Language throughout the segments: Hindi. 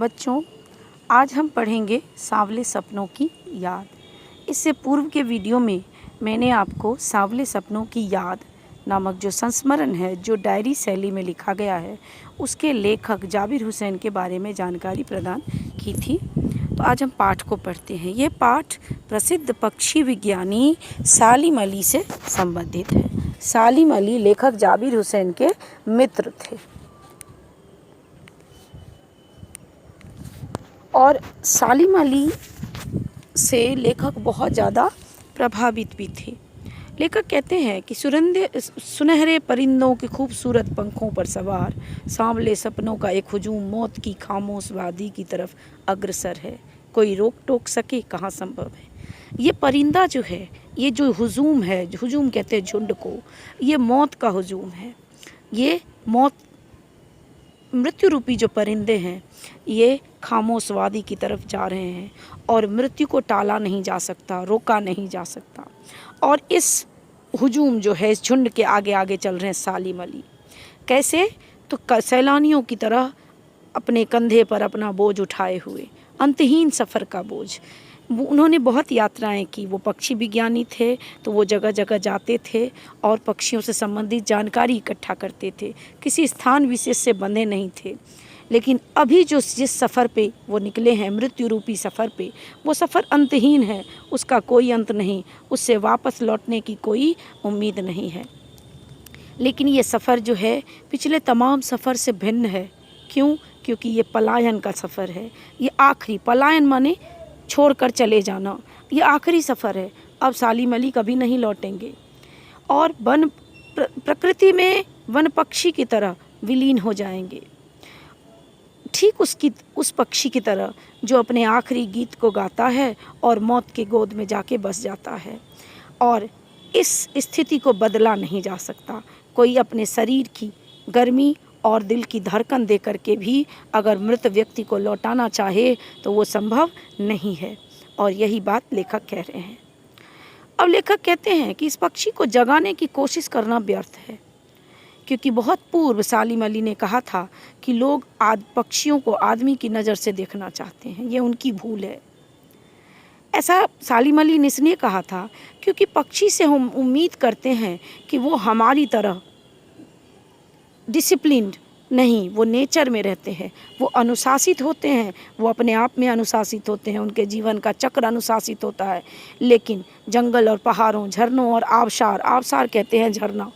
बच्चों, आज हम पढ़ेंगे सांवले सपनों की याद। इससे पूर्व के वीडियो में मैंने आपको सांवले सपनों की याद नामक जो संस्मरण है, जो डायरी शैली में लिखा गया है, उसके लेखक जाबिर हुसैन के बारे में जानकारी प्रदान की थी। तो आज हम पाठ को पढ़ते हैं। ये पाठ प्रसिद्ध पक्षी विज्ञानी सालिम अली से संबंधित है। सालिम अली लेखक जाबिर हुसैन के मित्र थे और सालिम अली से लेखक बहुत ज़्यादा प्रभावित भी थे। लेखक कहते हैं कि सुनहरे परिंदों के खूबसूरत पंखों पर सवार सांवले सपनों का एक हुजूम मौत की खामोश वादी की तरफ अग्रसर है। कोई रोक टोक सके कहाँ संभव है। ये परिंदा जो है, ये जो हुजूम है, हुजूम कहते हैं झुंड को, ये मौत का हुजूम है। ये मृत्यु रूपी जो परिंदे हैं, ये खामोश वादी की तरफ जा रहे हैं और मृत्यु को टाला नहीं जा सकता, रोका नहीं जा सकता। और इस हुजूम जो है, इस झुंड के आगे आगे चल रहे हैं सालिम अली। कैसे? तो सैलानियों की तरह अपने कंधे पर अपना बोझ उठाए हुए, अंतहीन सफ़र का बोझ। उन्होंने बहुत यात्राएं की। वो पक्षी विज्ञानी थे, तो वो जगह जगह जाते थे और पक्षियों से संबंधित जानकारी इकट्ठा करते थे। किसी स्थान विशेष से बंधे नहीं थे। लेकिन अभी जिस सफ़र पे वो निकले हैं, मृत्यु रूपी सफ़र पे, वो सफ़र अंतहीन है, उसका कोई अंत नहीं, उससे वापस लौटने की कोई उम्मीद नहीं है। लेकिन ये सफ़र जो है पिछले तमाम सफ़र से भिन्न है। क्यों? क्योंकि ये पलायन का सफ़र है। ये आखिरी, पलायन माने छोड़कर चले जाना, ये आखिरी सफ़र है। अब सालिम अली कभी नहीं लौटेंगे और प्रकृति में वन पक्षी की तरह विलीन हो जाएंगे, ठीक उस पक्षी की तरह जो अपने आखिरी गीत को गाता है और मौत के गोद में जाके बस जाता है। और इस स्थिति को बदला नहीं जा सकता। कोई अपने शरीर की गर्मी और दिल की धड़कन दे करके भी अगर मृत व्यक्ति को लौटाना चाहे तो वो संभव नहीं है। और यही बात लेखक कह रहे हैं। अब लेखक कहते हैं कि इस पक्षी को जगाने की कोशिश करना व्यर्थ है, क्योंकि बहुत पूर्व सालिम अली ने कहा था कि लोग पक्षियों को आदमी की नज़र से देखना चाहते हैं। ये उनकी भूल है। ऐसा सालिम अली ने इसलिए कहा था क्योंकि पक्षी से हम उम्मीद करते हैं कि वो हमारी तरह डिसिप्लिन्ड नहीं, वो नेचर में रहते हैं, वो अनुशासित होते हैं, वो अपने आप में अनुशासित होते हैं, उनके जीवन का चक्र अनुशासित होता है। लेकिन जंगल और पहाड़ों, झरनों और आबशार कहते हैं झरना,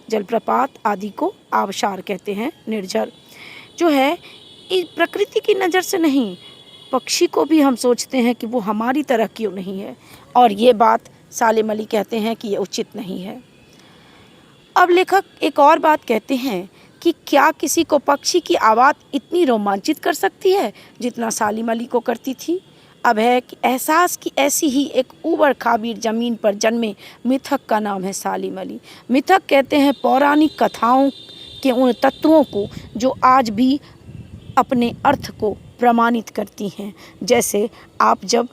जलप्रपात आदि को आबशार कहते हैं, निर्झर जो है, इस प्रकृति की नज़र से नहीं, पक्षी को भी हम सोचते हैं कि वो हमारी तरह क्यों नहीं है। और ये बात सालिम अली कहते हैं कि ये उचित नहीं है। अब लेखक एक और बात कहते हैं कि क्या किसी को पक्षी की आवाज़ इतनी रोमांचित कर सकती है जितना सालिम अली को करती थी। अब है कि एहसास की ऐसी ही एक ऊबड़ खाबड़ ज़मीन पर जन्मे मिथक का नाम है सालिम अली। मिथक कहते हैं पौराणिक कथाओं के उन तत्वों को जो आज भी अपने अर्थ को प्रमाणित करती हैं। जैसे आप जब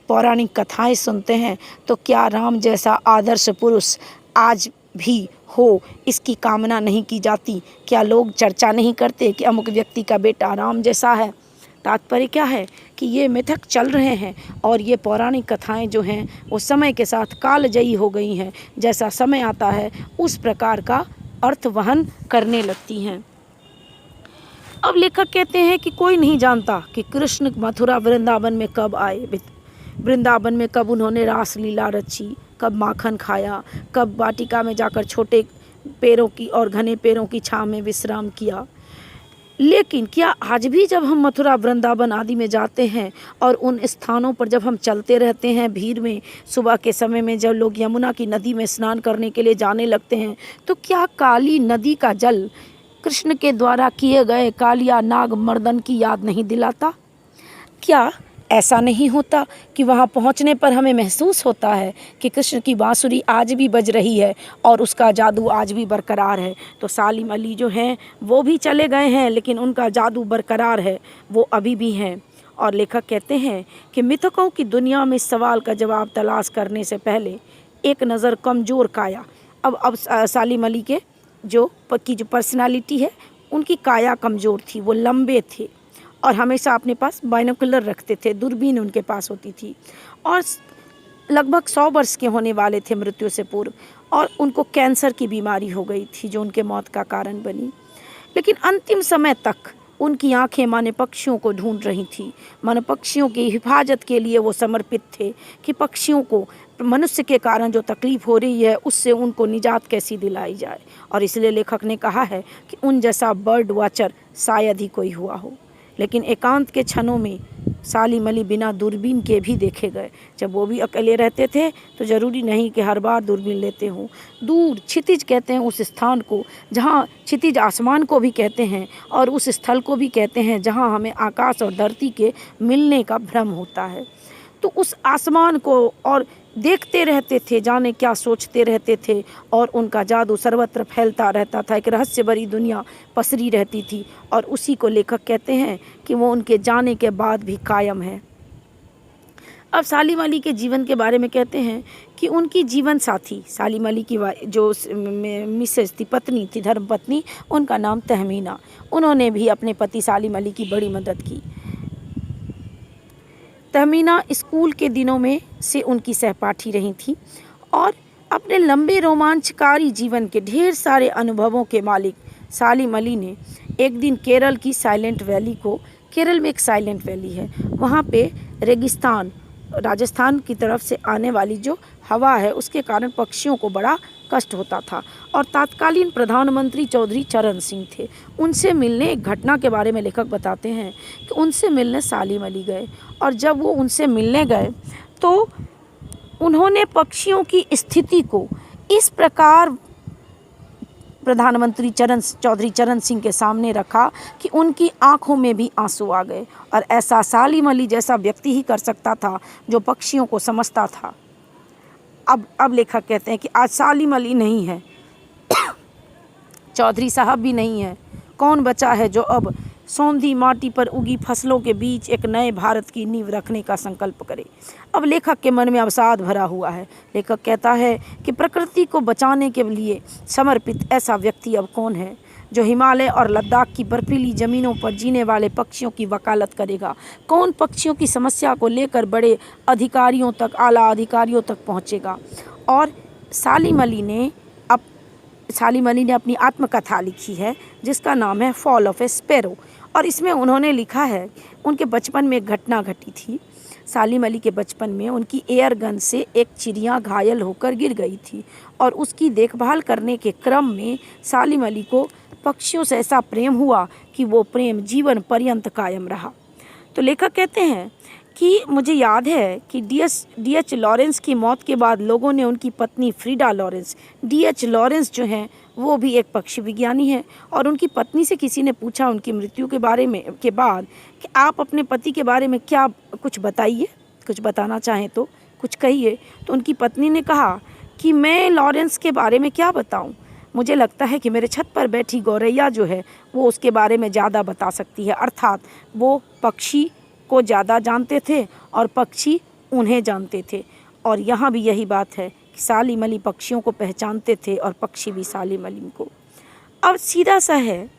पौराणिक कथाएं सुनते हैं तो क्या राम जैसा आदर्श पुरुष आज भी हो, इसकी कामना नहीं की जाती? क्या लोग चर्चा नहीं करते कि अमुक व्यक्ति का बेटा राम जैसा है? तात्पर्य क्या है कि ये मिथक चल रहे हैं और ये पौराणिक कथाएं जो हैं वो समय के साथ कालजयी हो गई हैं। जैसा समय आता है उस प्रकार का अर्थ वहन करने लगती हैं। अब लेखक कहते हैं कि कोई नहीं जानता कि कृष्ण मथुरा वृंदावन में कब आए, वृंदावन में कब उन्होंने रास लीला रची, कब माखन खाया, कब वाटिका में जाकर छोटे पेड़ों की और घने पेड़ों की छांव में विश्राम किया। लेकिन क्या आज भी जब हम मथुरा वृंदावन आदि में जाते हैं और उन स्थानों पर जब हम चलते रहते हैं भीड़ में, सुबह के समय में जब लोग यमुना की नदी में स्नान करने के लिए जाने लगते हैं, तो क्या काली नदी का जल कृष्ण के द्वारा किए गए कालिया नाग मर्दन की याद नहीं दिलाता? क्या ऐसा नहीं होता कि वहाँ पहुँचने पर हमें महसूस होता है कि कृष्ण की बांसुरी आज भी बज रही है और उसका जादू आज भी बरकरार है? तो सालिम अली जो हैं वो भी चले गए हैं, लेकिन उनका जादू बरकरार है, वो अभी भी हैं। और लेखक कहते हैं कि मिथकों की दुनिया में सवाल का जवाब तलाश करने से पहले एक नज़र कमज़ोर काया। अब सालिम अली की जो पर्सनालिटी है, उनकी काया कमज़ोर थी, वो लंबे थे और हमेशा अपने पास बाइनोकुलर रखते थे, दूरबीन उनके पास होती थी। और लगभग 100 वर्ष के होने वाले थे मृत्यु से पूर्व, और उनको कैंसर की बीमारी हो गई थी जो उनके मौत का कारण बनी। लेकिन अंतिम समय तक उनकी आंखें माने पक्षियों को ढूंढ रही थी, मानो पक्षियों की हिफाजत के लिए वो समर्पित थे कि पक्षियों को मनुष्य के कारण जो तकलीफ़ हो रही है उससे उनको निजात कैसी दिलाई जाए। और इसलिए लेखक ने कहा है कि उन जैसा बर्ड वॉचर शायद ही कोई हुआ हो। लेकिन एकांत के क्षणों में सालिम अली बिना दूरबीन के भी देखे गए। जब वो भी अकेले रहते थे तो ज़रूरी नहीं कि हर बार दूरबीन लेते हों। दूर क्षितिज कहते हैं उस स्थान को जहाँ क्षितिज आसमान को भी कहते हैं, और उस स्थल को भी कहते हैं जहाँ हमें आकाश और धरती के मिलने का भ्रम होता है। तो उस आसमान को और देखते रहते थे, जाने क्या सोचते रहते थे, और उनका जादू सर्वत्र फैलता रहता था। एक रहस्य भरी दुनिया पसरी रहती थी, और उसी को लेखक कहते हैं कि वो उनके जाने के बाद भी कायम है। अब सालिम अली के जीवन के बारे में कहते हैं कि उनकी जीवन साथी सालिम अली की जो मिसेज थी, पत्नी थी, धर्म पत्नी, उनका नाम तहमीना। उन्होंने भी अपने पति सालिम अली की बड़ी मदद की। तहमीना स्कूल के दिनों में से उनकी सहपाठी रही थी, और अपने लंबे रोमांचकारी जीवन के ढेर सारे अनुभवों के मालिक सालिम अली ने एक दिन केरल की साइलेंट वैली को, केरल में एक साइलेंट वैली है, वहाँ पे रेगिस्तान, राजस्थान की तरफ से आने वाली जो हवा है उसके कारण पक्षियों को बड़ा कष्ट होता था। और तत्कालीन प्रधानमंत्री चौधरी चरण सिंह थे, उनसे मिलने, एक घटना के बारे में लेखक बताते हैं कि उनसे मिलने सालिम अली गए। और जब वो उनसे मिलने गए तो उन्होंने पक्षियों की स्थिति को इस प्रकार प्रधानमंत्री चौधरी चरण सिंह के सामने रखा कि उनकी आंखों में भी आंसू आ गए। और ऐसा सालिम अली जैसा व्यक्ति ही कर सकता था जो पक्षियों को समझता था। अब लेखक कहते हैं कि आज सालिम अली नहीं है, चौधरी साहब भी नहीं है, कौन बचा है जो अब सौंधी माटी पर उगी फसलों के बीच एक नए भारत की नींव रखने का संकल्प करे। अब लेखक के मन में अवसाद भरा हुआ है। लेखक कहता है कि प्रकृति को बचाने के लिए समर्पित ऐसा व्यक्ति अब कौन है जो हिमालय और लद्दाख की बर्फीली ज़मीनों पर जीने वाले पक्षियों की वकालत करेगा। कौन पक्षियों की समस्या को लेकर बड़े अधिकारियों तक, आला अधिकारियों तक पहुँचेगा। और सालिम अली ने अपनी आत्मकथा लिखी है जिसका नाम है फॉल ऑफ ए स्पैरो। और इसमें उन्होंने लिखा है उनके बचपन में एक घटना घटी थी। सालिम अली के बचपन में उनकी एयर गन से एक चिड़िया घायल होकर गिर गई थी, और उसकी देखभाल करने के क्रम में सालिम अली को पक्षियों से ऐसा प्रेम हुआ कि वो प्रेम जीवन पर्यंत कायम रहा। तो लेखक कहते हैं कि मुझे याद है कि डी.एच. लॉरेंस की मौत के बाद लोगों ने उनकी पत्नी फ्रीडा लॉरेंस, डी.एच. लॉरेंस जो हैं वो भी एक पक्षी विज्ञानी हैं, और उनकी पत्नी से किसी ने पूछा उनकी मृत्यु के बारे में के बाद कि आप अपने पति के बारे में क्या कुछ बताइए, कुछ बताना चाहें तो कुछ कहिए। तो उनकी पत्नी ने कहा कि मैं लॉरेंस के बारे में क्या बताऊं, मुझे लगता है कि मेरे छत पर बैठी गौरैया जो है वो उसके बारे में ज़्यादा बता सकती है। अर्थात वो पक्षी को ज़्यादा जानते थे और पक्षी उन्हें जानते थे। और यहाँ भी यही बात है कि सालिम अली पक्षियों को पहचानते थे और पक्षी भी सालिम अली को। अब सीधा सा है,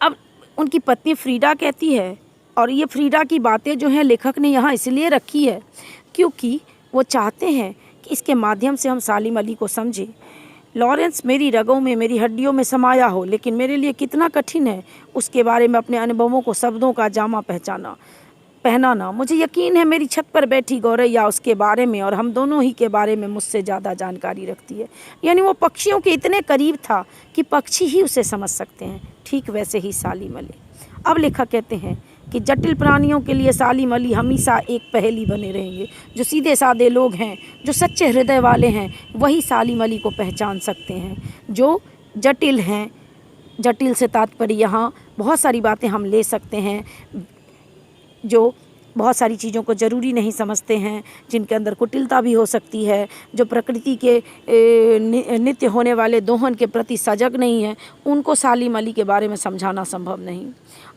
अब उनकी पत्नी फ्रीडा कहती है, और ये फ्रीडा की बातें जो हैं लेखक ने यहाँ इसलिए रखी है क्योंकि वो चाहते हैं कि इसके माध्यम से हम सालिम अली को समझें। लॉरेंस मेरी रगों में, मेरी हड्डियों में समाया हो, लेकिन मेरे लिए कितना कठिन है उसके बारे में अपने अनुभवों को शब्दों का जामा पहनाना। मुझे यकीन है मेरी छत पर बैठी गौरैया उसके बारे में और हम दोनों ही के बारे में मुझसे ज़्यादा जानकारी रखती है। यानी वो पक्षियों के इतने करीब था कि पक्षी ही उसे समझ सकते हैं। ठीक वैसे ही सालिम अली। अब लेखक कहते हैं कि जटिल प्राणियों के लिए सालिम अली हमेशा एक पहेली बने रहेंगे। जो सीधे साधे लोग हैं, जो सच्चे हृदय वाले हैं, वही सालिम अली को पहचान सकते हैं। जो जटिल हैं, जटिल से तात्पर्य यहाँ बहुत सारी बातें हम ले सकते हैं, जो बहुत सारी चीज़ों को ज़रूरी नहीं समझते हैं, जिनके अंदर कुटिलता भी हो सकती है, जो प्रकृति के नित्य होने वाले दोहन के प्रति सजग नहीं है, उनको सालिम अली के बारे में समझाना संभव नहीं।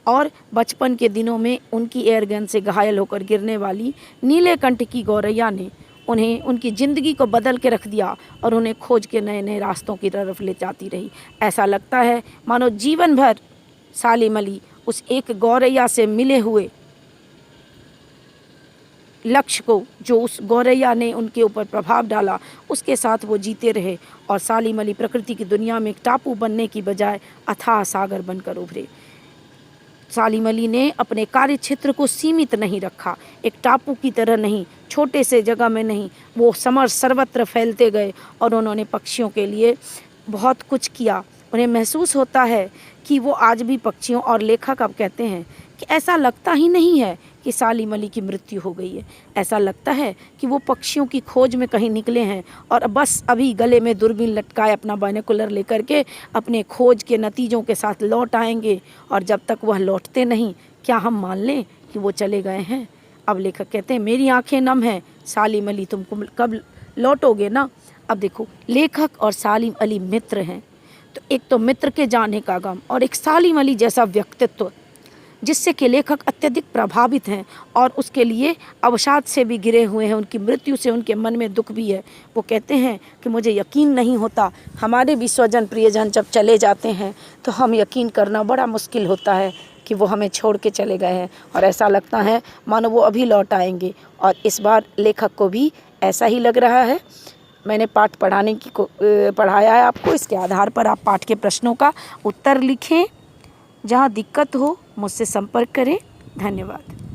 और बचपन के दिनों में उनकी एयरगन से घायल होकर गिरने वाली नीलेकंठ की गौरैया ने उन्हें, उनकी ज़िंदगी को बदल के रख दिया और उन्हें खोज के नए नए रास्तों की तरफ ले जाती रही। ऐसा लगता है मानो जीवन भर सालिम अली उस एक गौरैया से मिले हुए लक्ष्य को, जो उस गौरैया ने उनके ऊपर प्रभाव डाला, उसके साथ वो जीते रहे और सालिम अली प्रकृति की दुनिया में एक टापू बनने की बजाय अथाह सागर बनकर उभरे। सालिम अली ने अपने कार्य क्षेत्र को सीमित नहीं रखा, एक टापू की तरह नहीं, छोटे से जगह में नहीं, वो सर्वत्र फैलते गए और उन्होंने पक्षियों के लिए बहुत कुछ किया। उन्हें महसूस होता है कि वो आज भी पक्षियों, और लेखक अब कहते हैं कि ऐसा लगता ही नहीं है कि सालिम अली की मृत्यु हो गई है, ऐसा लगता है कि वो पक्षियों की खोज में कहीं निकले हैं और बस अभी गले में दूरबीन लटकाए अपना बाइनोकुलर लेकर के अपने खोज के नतीजों के साथ लौट आएंगे, और जब तक वह लौटते नहीं क्या हम मान लें कि वो चले गए हैं। अब लेखक कहते हैं मेरी आंखें नम हैं, सालिम अली तुमको कब लौटोगे ना। अब देखो, लेखक और सालिम अली मित्र हैं, तो एक तो मित्र के जाने का गम और एक सालिम अली जैसा व्यक्तित्व जिससे कि लेखक अत्यधिक प्रभावित हैं और उसके लिए अवसाद से भी घिरे हुए हैं, उनकी मृत्यु से उनके मन में दुख भी है। वो कहते हैं कि मुझे यकीन नहीं होता, हमारे भी स्वजन प्रियजन जब चले जाते हैं तो हम यकीन करना बड़ा मुश्किल होता है कि वो हमें छोड़ के चले गए हैं, और ऐसा लगता है मानो वो अभी लौट आएंगे। और इस बार लेखक को भी ऐसा ही लग रहा है। मैंने पाठ पढ़ाया है आपको, इसके आधार पर आप पाठ के प्रश्नों का उत्तर लिखें। जहाँ दिक्कत हो मुझसे संपर्क करें। धन्यवाद।